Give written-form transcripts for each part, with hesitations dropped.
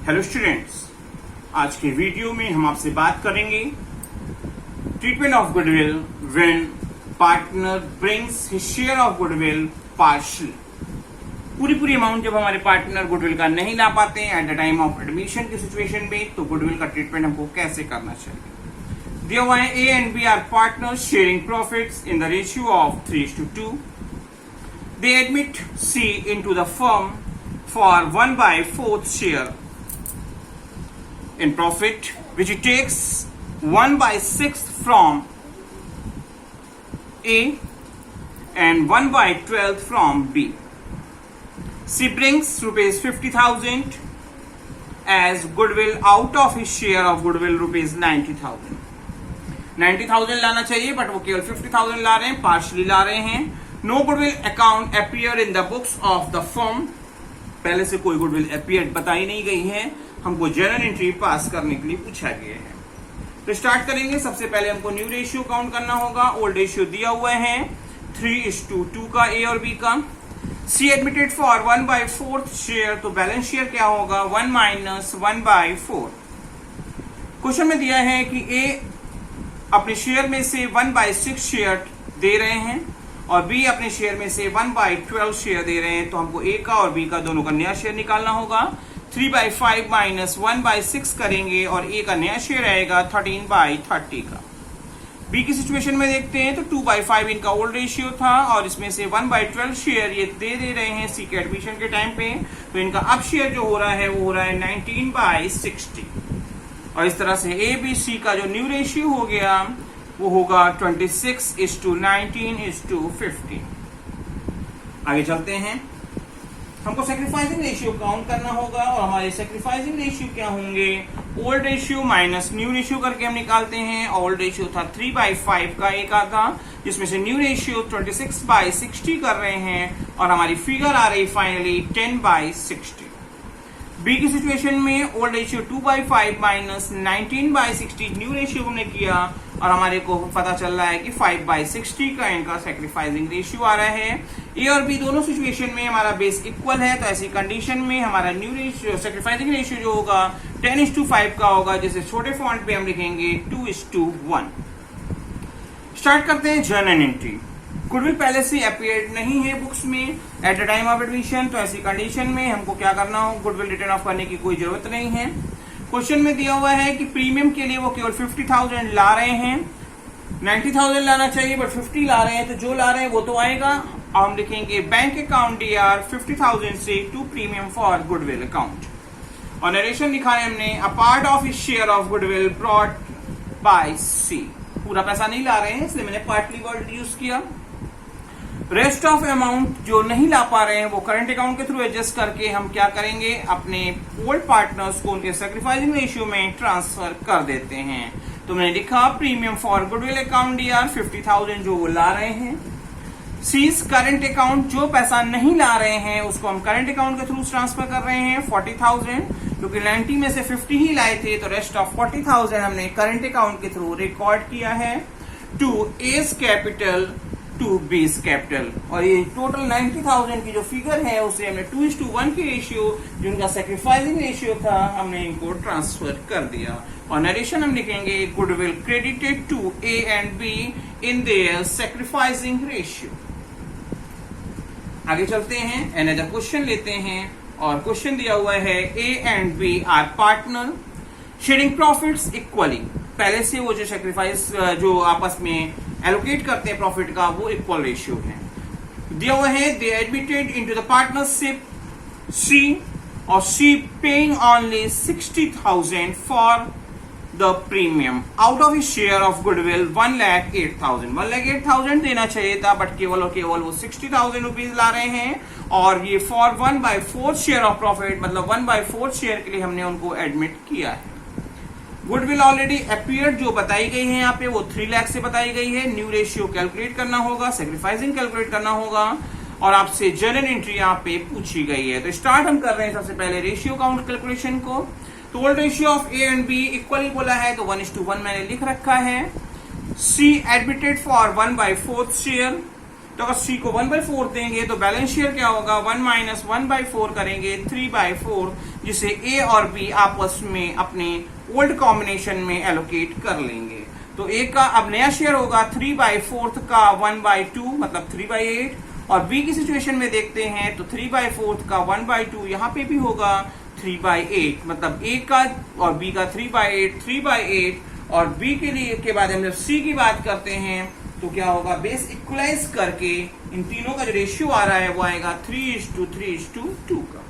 Hello students, आज के video में हम आपसे बात करेंगे treatment of goodwill when partner brings his share of goodwill partially. पूरी अमाउंट जब हमारे पार्टनर गुडविल का नहीं ला पाते हैं at the time of admission की सिचुएशन में, तो गुडविल का ट्रीटमेंट हमको कैसे करना चाहिए। दिया हुआ है A and B are partners sharing profits in the ratio of 3:2। They admit C into the firm for 1/4 share in profit, which it takes 1/6 from A and 1/12 from B. C brings rupees 50,000 as goodwill out of his share of goodwill rupees 90,000. 90,000 लाना चाहिए but वो केवल 50,000 ला रहे हैं, partially ला रहे हैं। No goodwill account appear in the books of the firm. पहले से कोई गुडविल अपीयर बताई नहीं गई है, हमको जर्नल एंट्री पास करने के लिए पूछा गया है। तो स्टार्ट करेंगे। सबसे पहले हमको न्यू रेशियो काउंट करना होगा। ओल्ड रेशियो दिया हुआ है 3:2 का ए और बी का। सी एडमिटेड फॉर 1/4 शेयर, तो बैलेंस शेयर क्या होगा 1 - 1/4। क्वेश्चन में दिया है कि ए अपने शेयर में से 1/6 शेयर दे रहे हैं और बी अपने शेयर में से 1/12 शेयर दे रहे हैं, तो हमको ए का और बी का दोनों का नया शेयर निकालना होगा। 3/5 - 1/6 करेंगे और ए का नया शेयर आएगा 13/30 का। बी की सिचुएशन में देखते हैं तो 2/5 इनका ओल्ड रेशियो था और इसमें से 1/12 शेयर ये दे रहे हैं सी के एडमिशन के टाइम पे, तो इनका अब शेयर जो हो रहा है वो हो रहा है 19/60। और इस तरह से ए बी सी का जो न्यू रेशियो हो गया वो होगा 26:19:50। आगे चलते हैं। हमको सेक्रीफाइसिंग रेशियो काउंट करना होगा और हमारे सेक्रीफाइसिंग रेशियो क्या होंगे, old ratio minus new ratio करके हम निकालते हैं। ओल्ड रेशियो था 3/5 का एक था, जिसमें से न्यू रेशियो 26/60 कर रहे हैं और हमारी फिगर आ रही फाइनली 10/60। बी की सिचुएशन में ओल्ड रेशियो 2/5 - 19/60 न्यू रेशियो हमने किया और हमारे को पता चल रहा है कि 5/60 का इनका सेक्रीफाइसिंग रेशियो आ रहा है। ए और बी दोनों सिचुएशन में हमारा बेस इक्वल है, तो ऐसी कंडीशन में हमारा न्यू रेशियो सेक्रीफाइसिंग रेशियो जो होगा 10:5 का होगा, जिसे छोटे फॉन्ट पे हम लिखेंगे 2:1। स्टार्ट करते हैं जर्नल एंट्री। गुडविल पहले से अपीयर्ड नहीं है बुक्स में at the time of admission, तो ऐसी कंडीशन में हमको क्या करना हो, गुडविल रिटर्न ऑफ करने की कोई जरूरत नहीं है। क्वेश्चन में दिया हुआ है कि प्रीमियम के लिए वो केवल 50,000 ला रहे हैं, 90,000 लाना चाहिए बट 50 ला रहे हैं, तो जो ला रहे हैं वो तो आएगा। हम लिखेंगे बैंक अकाउंट DR 50,000 से to premium for goodwill account. और नरेशन लिखा है हमने a part of his share of goodwill brought by C. पूरा पैसा नहीं ला रहे हैं इसलिए मैंने पार्टली वर्ड यूज किया। रेस्ट ऑफ अमाउंट जो नहीं ला पा रहे हैं वो करंट अकाउंट के थ्रू एडजस्ट करके हम क्या करेंगे, अपने ओल्ड पार्टनर्स को उनके सेक्रीफाइसिंग रेशियो में ट्रांसफर कर देते हैं। तो मैंने लिखा premium for goodwill account DR 50,000 जो वो ला रहे हैं। सीज करंट अकाउंट जो पैसा नहीं ला रहे हैं उसको हम करंट अकाउंट के थ्रू ट्रांसफर कर रहे हैं 40,000, क्योंकि 90 में से 50 ही लाए थे, तो रेस्ट ऑफ 40,000 हमने करंट अकाउंट के थ्रू रिकॉर्ड किया है to A's capital to B's capital. और ये टोटल 90,000 की जो फिगर है उसे हमने 2:1 की रेशियो जो उनका सेक्रीफाइसिंग रेशियो था हमने इनको ट्रांसफर कर दिया। और नरेशन हम लिखेंगे goodwill credited to A and B in their sacrificing ratio. आगे चलते हैं, अनदर क्वेश्चन लेते हैं और क्वेश्चन दिया हुआ है A and B are partner sharing profits equally. पहले से वो जो सेक्रीफाइस जो आपस में एलोकेट करते हैं प्रॉफिट का वो इक्वल रेशियो है। दिया हुआ है they admitted into the partnership C और C paying only 60,000 for the premium out of his share of goodwill 1,08,000। 1,08,000 देना चाहिए था बट केवल और केवल वो 60,000 रुपीज ला रहे हैं और ये फॉर 1/4 शेयर ऑफ प्रॉफिट, मतलब 1/4 शेयर के लिए हमने उनको एडमिट किया है। गुडविल ऑलरेडी अपीयर्ड जो बताई गई है यहाँ पे वो 3 लाख से बताई गई है। न्यू रेशियो कैलकुलेट करना होगा, सेक्रीफाइसिंग कैलकुलेट करना होगा और आपसे जर्नल एंट्री यहाँ पे पूछी गई है। तो स्टार्ट हम कर रहे हैं सबसे पहले रेशियो काउंट कैलकुलेशन को। तो old ratio of A and be equally बोला है तो 1:1 मैंने लिख रखा है। सी एडमिटेड फॉर 1/4 शेयर, तो अगर C को 1/4 देंगे तो बैलेंस शेयर क्या होगा, 1 माइनस 1/4 करेंगे 3/4, जिसे A और B आपस में अपने ओल्ड कॉम्बिनेशन में एलोकेट कर लेंगे। तो A का अब नया शेयर होगा 3/4 का 1/2 मतलब 3/8, और B की सिचुएशन में देखते हैं तो 3/4 का 1/2 यहाँ पे भी होगा 3/8, मतलब A का और B का 3/8, और B के लिए के बाद हम जब C की बात करते हैं तो क्या होगा, बेस इक्वलाइज करके इन तीनों का जो रेशियो आ रहा है वो आएगा 3:3:2 का।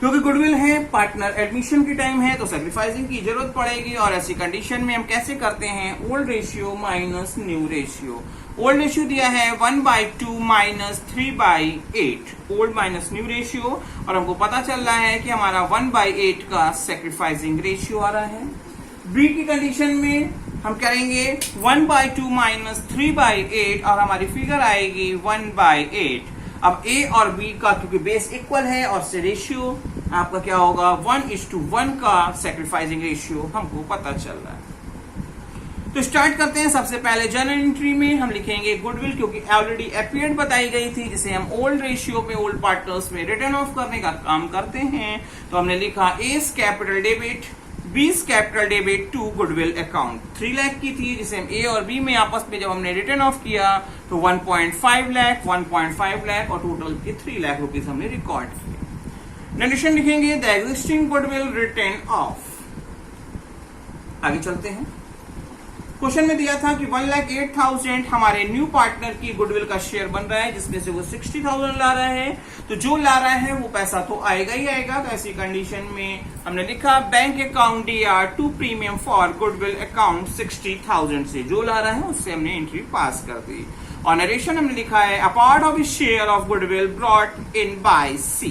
क्योंकि गुडविल है, पार्टनर एडमिशन की टाइम है तो सैक्रिफाइसिंग की जरूरत पड़ेगी, और ऐसी कंडीशन में हम कैसे करते हैं, old ratio minus new ratio. Old ratio दिया है 1/2 minus 3/8, old minus new ratio, और हमको पता चल रहा है कि हमारा 1/8 का सैक्रिफाइसिंग रेशियो आ रहा है। बी की कंडीशन में हम करेंगे 1/2 माइनस 3/8 और हमारी फिगर आएगी 1/8। अब ए और बी का क्योंकि बेस इक्वल है और से रेशियो आपका क्या होगा, 1:1 का सैक्रिफाइसिंग रेशियो हमको पता चल रहा है। तो स्टार्ट करते हैं। सबसे पहले जर्नल एंट्री में हम लिखेंगे गुडविल, क्योंकि ऑलरेडी एपियर्ड बताई गई थी जिसे हम ओल्ड रेशियो में ओल्ड पार्टनर्स में रिटर्न ऑफ करने का काम करते हैं। तो हमने लिखा A's capital debit, B's capital debit to goodwill account. 3 lakh की थी जिसे हम ए और बी में आपस में जब हमने रिटर्न ऑफ किया तो 1.5 लाख, 1.5 लाख और टोटल के 3 लाख रुपीज हमने रिकॉर्ड किए। नरेशन लिखेंगे the existing goodwill return of. आगे चलते हैं। क्वेश्चन में दिया था कि 1,08,000 हमारे न्यू पार्टनर की गुडविल का शेयर बन रहा है, जिसमें से वो 60,000 ला रहा है। तो जो ला रहा है वो पैसा तो आएगा ही आएगा। तो ऐसी कंडीशन में हमने लिखा bank account DR to premium for goodwill account 60,000 से जो ला रहा है उससे हमने एंट्री पास कर दी। और नरेशन हमने लिखा है a part of share of goodwill brought in by C.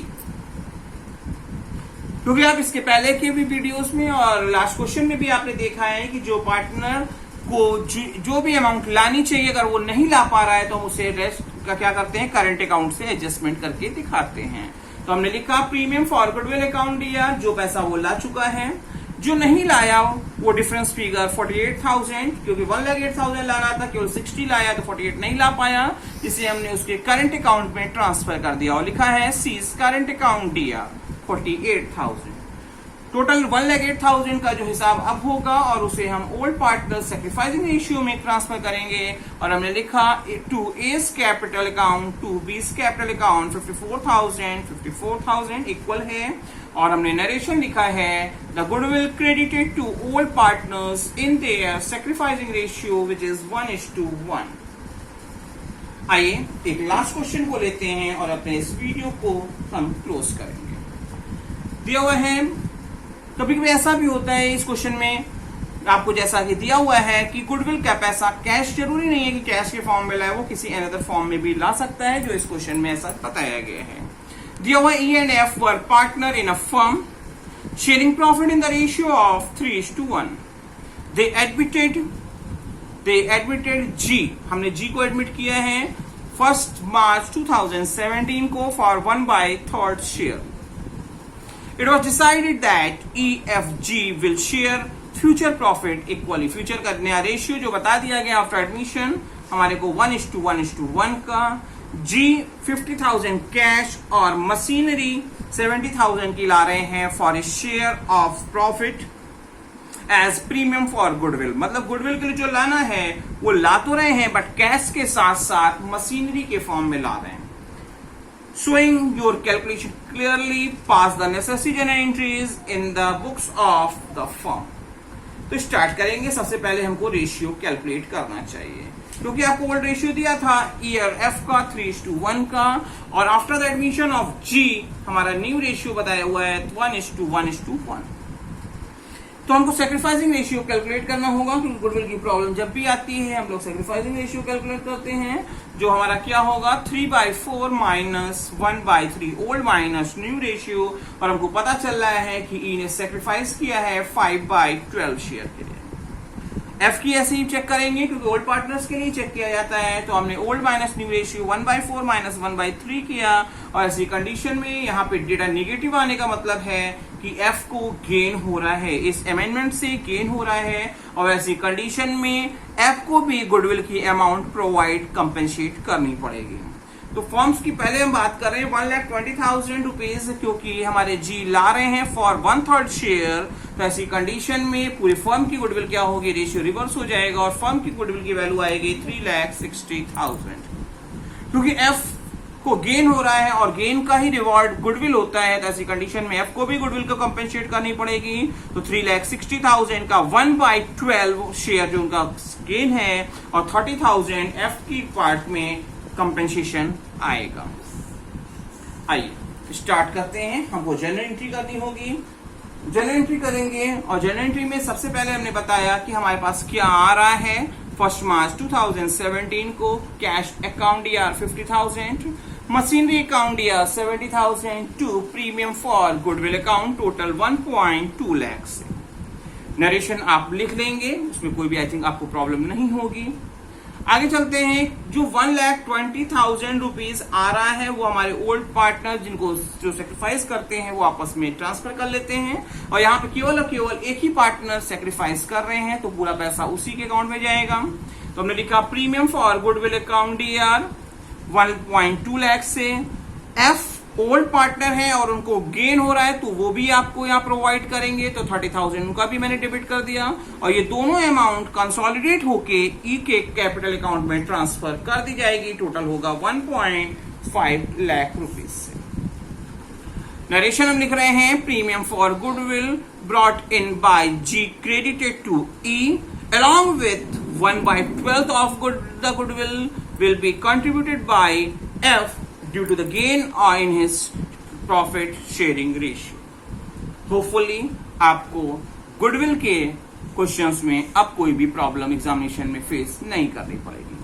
क्योंकि आप इसके पहले के भी वीडियोस में और लास्ट क्वेश्चन में भी आपने देखा है कि जो पार्टनर को जो भी अमाउंट लानी चाहिए अगर वो नहीं ला पा रहा है तो हम उसे रेस्ट का क्या करते हैं, करंट अकाउंट से एडजस्टमेंट करके दिखाते हैं। तो हमने लिखा प्रीमियम फॉर गुडविल अकाउंट दिया, जो पैसा वो ला चुका है। जो नहीं लाया वो डिफरेंस फिगर 48,000, क्योंकि 1,08,000 लाना था, केवल 60 लाया तो 48 नहीं ला पाया, जिसे हमने उसके करंट अकाउंट में ट्रांसफर कर दिया और लिखा है सीज करंट अकाउंट दिया 48,000। टोटल 1,08,000 का जो हिसाब अब होगा और उसे हम ओल्ड पार्टनर सैक्रिफाइसिंग रेशियो में ट्रांसफर करेंगे। और हमने लिखा to A's capital account to B's capital account 54,000 equal है। और हमने नरेशन लिखा है the goodwill credited to old partners in their sacrificing ratio which is 1:1। आइए एक लास्ट क्वेश्चन को लेते हैं और अपने इस वीडियो को हम क्लोज करेंगे। दिया हुआ है, कभी कभी ऐसा भी होता है इस क्वेश्चन में आपको जैसा कि दिया हुआ है कि गुडविल का पैसा कैश, जरूरी नहीं है कि कैश के फॉर्म में लाए, वो किसी अनदर फॉर्म में भी ला सकता है, जो इस क्वेश्चन में ऐसा बताया गया है। दिया हुआ E and F were partner in a firm sharing profit in the ratio of 3:1। They admitted G, हमने G को एडमिट किया है 1 मार्च 2017 को for 1/3 share. It was decided that EFG will share future profit equally. Future का नया ratio जो बता दिया गया आफ्टर एडमिशन हमारे को 1:1 का। G 50,000 कैश और मशीनरी 70,000 की ला रहे हैं for a share of profit as premium for goodwill. मतलब गुडविल के लिए जो लाना है वो ला तो रहे हैं बट कैश के साथ साथ मशीनरी के फॉर्म में ला रहे हैं। Showing your calculation clearly, pass the necessary journal entries in the books of the firm. तो स्टार्ट करेंगे। सबसे पहले हमको रेशियो कैलकुलेट करना चाहिए, क्योंकि आपको ओल्ड रेशियो दिया था ईयर एफ का 3:1 का, और आफ्टर द एडमिशन ऑफ जी हमारा न्यू रेशियो बताया हुआ है 1:1:1। तो हमको सैक्रिफाइसिंग रेशियो कैलकुलेट करना होगा, क्योंकि गुडविल की प्रॉब्लम जब भी आती है हम लोग सैक्रिफाइसिंग रेशियो कैलकुलेट करते हैं, जो हमारा क्या होगा 3/4 minus 1/3 old minus new ratio. और हमको पता चल रहा है कि ई ने सैक्रिफाइस किया है 5/12 शेयर के लिए। एफ की ऐसे ही चेक करेंगे क्योंकि ओल्ड पार्टनर्स के लिए चेक किया जाता है, तो हमने old minus new ratio 1/4 minus 1/3 किया, और ऐसी कंडीशन में यहाँ पे डेटा निगेटिव आने का मतलब है कि एफ को गेन हो रहा है, इस अमेंडमेंट से गेन हो रहा है, और ऐसी कंडीशन में एफ को भी गुडविल की अमाउंट प्रोवाइड कंपेंसेट करनी पड़ेगी। तो फॉर्म्स की पहले हम बात कर रहे हैं 1,20,000 रुपीज, क्योंकि हमारे जी ला रहे हैं फॉर 1/3 शेयर, तो ऐसी कंडीशन में पूरी फर्म की गुडविल क्या होगी, रेशियो रिवर्स हो जाएगा और फर्म की गुडविल की वैल्यू आएगी 3,60,000। क्योंकि एफ को गेन हो रहा है और गेन का ही रिवॉर्ड गुडविल होता है, तो ऐसी कंडीशन में एफ को भी गुडविल को कंपेंसेट करनी पड़ेगी। तो 3,60,000 का 1/12 शेयर जो उनका गेन है और 30,000 एफ की पार्ट में कंपेंसेशन आएगा। आइए स्टार्ट करते हैं। हमको जनरल एंट्री करनी होगी, जनरल एंट्री करेंगे, और जनरल एंट्री में सबसे पहले हमने बताया कि हमारे पास क्या आ रहा है। 1 मार्च 2017 को cash account DR 50,000, machinery account DR 70,000 to premium for goodwill account total 1.2 lakh से। नरेशन आप लिख लेंगे, उसमें कोई भी आई थिंक आपको प्रॉब्लम नहीं होगी। आगे चलते हैं। जो 1,20,000 रुपीज आ रहा है वो हमारे ओल्ड पार्टनर जिनको जो सेक्रीफाइस करते हैं वो आपस में ट्रांसफर कर लेते हैं, और यहाँ पे केवल और केवल एक ही पार्टनर सेक्रीफाइस कर रहे हैं, तो पूरा पैसा उसी के अकाउंट में जाएगा। तो हमने लिखा premium for goodwill account DR 1.2 lakh से। एफ ओल्ड पार्टनर है और उनको गेन हो रहा है, तो वो भी आपको यहाँ प्रोवाइड करेंगे, तो 30,000 उनका भी मैंने डेबिट कर दिया, और ये दोनों अमाउंट कंसोलिडेट होके ई के कैपिटल अकाउंट में ट्रांसफर कर दी जाएगी। टोटल होगा 1.5 लाख रुपीज से। नरेशन हम लिख रहे हैं premium for goodwill brought in by G credited to E along with 1/12 of the goodwill will be contributed by F due to the gain in his profit sharing ratio. Hopefully आपको goodwill के questions में अब कोई भी problem examination में face नहीं करनी पड़ेगी।